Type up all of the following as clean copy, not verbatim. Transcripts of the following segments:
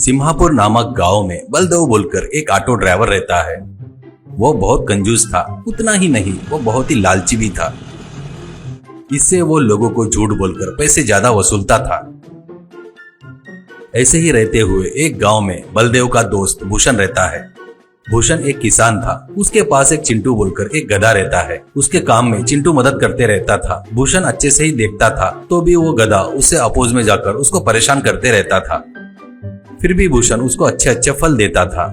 सिम्हापुर नामक गांव में बलदेव बोलकर एक ऑटो ड्राइवर रहता है। वो बहुत कंजूस था, उतना ही नहीं वो बहुत ही लालची भी था। इससे वो लोगों को झूठ बोलकर पैसे ज्यादा वसूलता था। ऐसे ही रहते हुए एक गांव में बलदेव का दोस्त भूषण रहता है। भूषण एक किसान था। उसके पास एक चिंटू बोलकर एक गधा रहता है। उसके काम में चिंटू मदद करते रहता था। भूषण अच्छे से ही देखता था तो भी वो गधा उससे अपोज में जाकर उसको परेशान करते रहता था। फिर भी भूषण उसको अच्छे अच्छे फल देता था।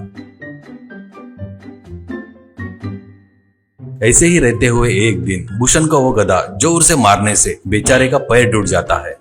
ऐसे ही रहते हुए एक दिन भूषण को वो गधा जोर से मारने से बेचारे का पैर टूट जाता है।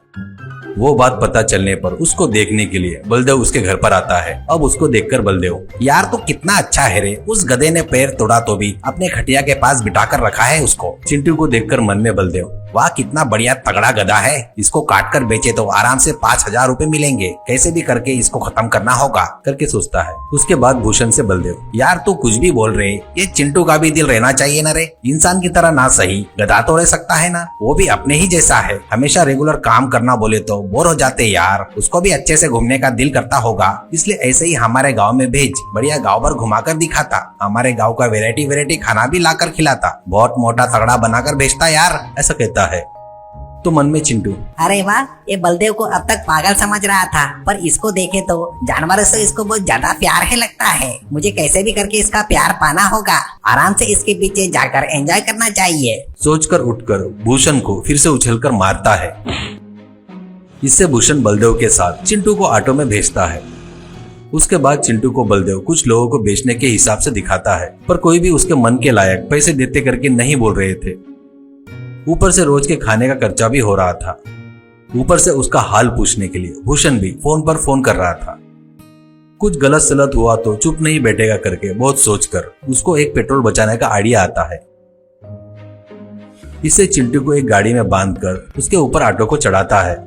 वो बात पता चलने पर उसको देखने के लिए बलदेव उसके घर पर आता है। अब उसको देखकर बलदेव, यार तो कितना अच्छा है रे, उस गधे ने पैर तोड़ा तो भी अपने खटिया के पास बिठा कर रखा है उसको। चिंटू को देखकर मन में बलदेव, वाह कितना बढ़िया तगड़ा गधा है, इसको काट कर बेचे तो आराम से 5,000 रुपए मिलेंगे, कैसे भी करके इसको खत्म करना होगा करके सोचता है। उसके बाद भूषण से बलदेव, यार तू कुछ भी बोल रहे, ये चिंटू का भी दिल रहना चाहिए ना रे, इंसान की तरह ना सही गधा तो रह सकता है ना, वो भी अपने ही जैसा है, हमेशा रेगुलर काम करना बोले तो बोर हो जाते यार, उसको भी अच्छे से घूमने का दिल करता होगा, इसलिए ऐसे ही हमारे गाँव में भेज, बढ़िया गाँव भर घुमा कर दिखाता, हमारे गाँव का वेराइटी खाना भी लाकर खिलाता, बहुत मोटा तगड़ा बनाकर भेजता यार, ऐसा कहता है। तो मन में चिंटू, अरे वाह, ये बलदेव को अब तक पागल समझ रहा था, पर इसको देखे तो जानवरों से इसको बहुत ज्यादा प्यार है लगता है, मुझे कैसे भी करके इसका प्यार पाना होगा, आराम से इसके पीछे जाकर एंजॉय करना चाहिए। सोचकर उठकर भूषण को फिर से उछलकर मारता है। इससे भूषण बलदेव के साथ चिंटू को ऑटो में भेजता है। उसके बाद चिंटू को बलदेव कुछ लोगों को बेचने के हिसाब से दिखाता है, पर कोई भी उसके मन के लायक पैसे देते करके नहीं बोल रहे थे। ऊपर से रोज के खाने का खर्चा भी हो रहा था। ऊपर से उसका हाल पूछने के लिए भूषण भी फोन पर फोन कर रहा था। कुछ गलत सलत हुआ तो चुप नहीं बैठेगा करके बहुत सोचकर उसको एक पेट्रोल बचाने का आइडिया आता है। इससे चिंटू को एक गाड़ी में बांधकर उसके ऊपर ऑटो को चढ़ाता है।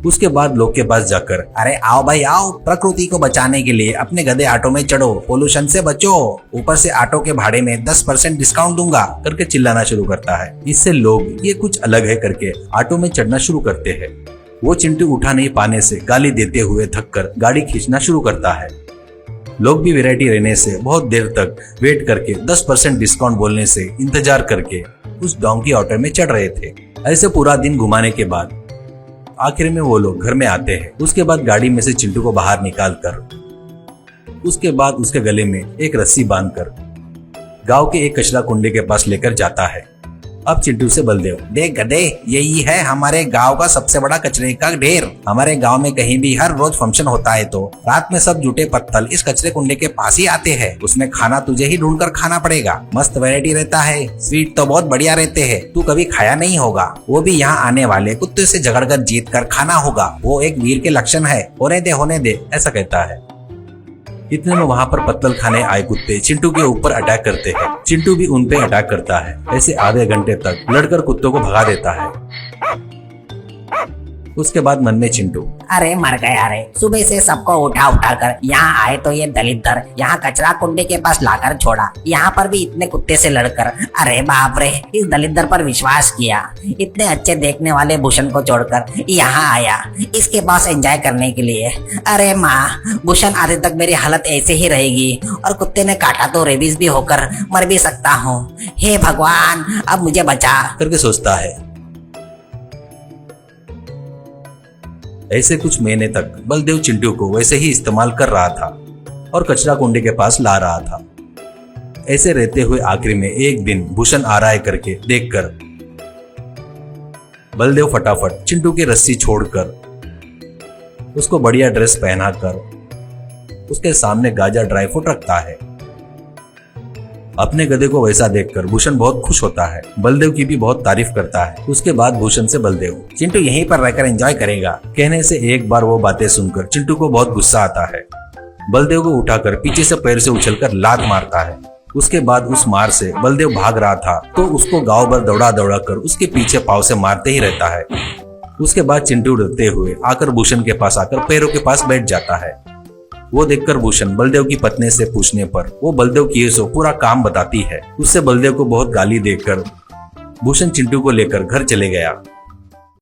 उसके बाद लोग के पास जाकर, अरे आओ भाई आओ, प्रकृति को बचाने के लिए अपने गधे ऑटो में चढ़ो, पोल्यूशन से बचो, ऊपर से ऑटो के भाड़े में 10% डिस्काउंट दूंगा करके चिल्लाना शुरू करता है। इससे लोग ये कुछ अलग है करके ऑटो में चढ़ना शुरू करते हैं। वो चिंटू उठा नहीं पाने से गाली देते हुए थककर गाड़ी खींचना शुरू करता है। लोग भी वैरायटी रहने से बहुत देर तक वेट करके 10% डिस्काउंट बोलने से इंतजार करके उस डोंकी ऑटो में चढ़ रहे थे। ऐसे पूरा दिन घुमाने के बाद आखिर में वो लोग घर में आते हैं। उसके बाद गाड़ी में से चिंटू को बाहर निकाल कर उसके बाद उसके गले में एक रस्सी बांधकर गांव के एक कचरा कुंडे के पास लेकर जाता है। अब चिंटू से बलदेव, देख गधे, यही है हमारे गांव का सबसे बड़ा कचरे का ढेर। हमारे गांव में कहीं भी हर रोज फंक्शन होता है तो रात में सब जुटे पत्तल इस कचरे कुंडे के पास ही आते हैं। उसमें खाना तुझे ही ढूंढ कर खाना पड़ेगा। मस्त वैरायटी रहता है, स्वीट तो बहुत बढ़िया रहते हैं, तू कभी खाया नहीं होगा। वो भी यहाँ आने वाले कुत्ते से झगड़कर जीत कर खाना होगा, वो एक वीर के लक्षण है, होने दे ऐसा कहता है। इतने में वहाँ पर पत्तल खाने आए कुत्ते चिंटू के ऊपर अटैक करते हैं। चिंटू भी उन पे अटैक करता है। ऐसे आधे घंटे तक लड़कर कुत्तों को भगा देता है। उसके बाद मन में चिंटू, अरे मर गया रे, सुबह से सबको उठा कर यहाँ आए तो ये दलितर यहाँ कचरा कुंडे के पास लाकर छोड़ा, यहाँ पर भी इतने कुत्ते से लड़कर, अरे बाप रे, इस दलितर पर विश्वास किया, इतने अच्छे देखने वाले भूषण को छोड़कर यहाँ आया इसके पास एंजॉय करने के लिए। अरे माँ, भूषण आधे तक मेरी हालत ऐसे ही रहेगी और कुत्ते ने काटा तो रेबीज भी होकर मर भी सकता हूँ। हे भगवान, अब मुझे बचा करके सोचता है। ऐसे कुछ महीने तक बलदेव चिंटू को वैसे ही इस्तेमाल कर रहा था और कचरा कुंडे के पास ला रहा था। ऐसे रहते हुए आखिर में एक दिन भूषण आ रहा है करके देखकर बलदेव फटाफट चिंटू की रस्सी छोड़कर उसको बढ़िया ड्रेस पहनाकर उसके सामने गाजर ड्राई फ्रूट रखता है। अपने गधे को वैसा देखकर भूषण बहुत खुश होता है। बलदेव की भी बहुत तारीफ करता है। उसके बाद भूषण से बलदेव, चिंटू यहीं पर रहकर एंजॉय करेगा कहने से एक बार वो बातें सुनकर चिंटू को बहुत गुस्सा आता है। बलदेव को उठाकर पीछे से पैर से उछलकर लात मारता है। उसके बाद उस मार से बलदेव भाग रहा था तो उसको गाँव भर दौड़ा कर उसके पीछे पाव से मारते ही रहता है। उसके बाद चिंटू डरते हुए आकर भूषण के पास आकर पैरों के पास बैठ जाता है। वो देखकर भूषण बलदेव की पत्नी से पूछने पर वो बलदेव किए सो पूरा काम बताती है। उससे बलदेव को बहुत गाली देकर भूषण चिंटू को लेकर घर चले गया।